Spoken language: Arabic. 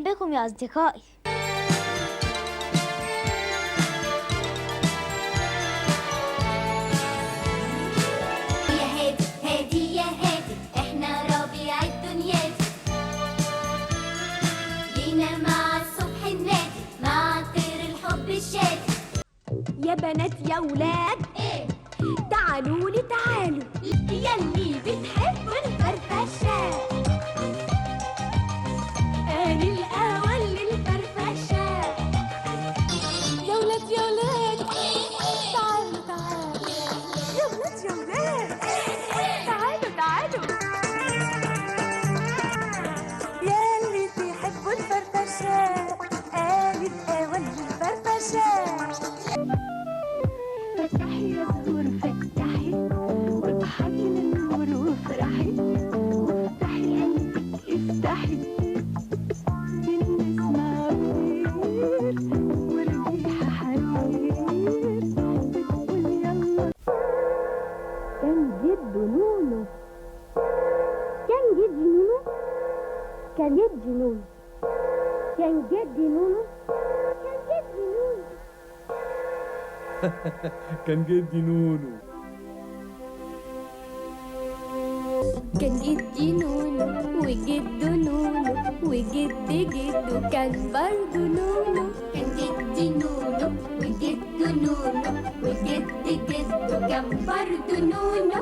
أهلا بكم يا أصدقائي. يا هادي هادي يا هادي، احنا ربيع الدنيا دي. جينا مع الصبح النادي، مع طير الحب الشادي. يا بنات يا ولاد، ايه تعالوا لي تعالوا ياللي بتحبوا الفرفشه. آن الأول للفرفشه. يا ولاد يا ولاد، تعالوا تعالوا يا ولاد يا ولاد، تعالوا تعالوا ياللي بتحبوا الفرفشه. آن الأول للفرفشه. فتحي يا زهور فتحي، واضحكي للنور وافرحي، وافتحي قلبك افتحي، بالنسمة عبير والريحة حرير، بتقول يلا. كان جد نونو، كان جد نونو، كان جد نونو، كان جد نونو، كان جد نونو. كان جدي نونو. كان جدي نونو وجده نونو وجد جده كان برضه نونو. كان جدي نونو وجده نونو وجد جده كان برضه نونو.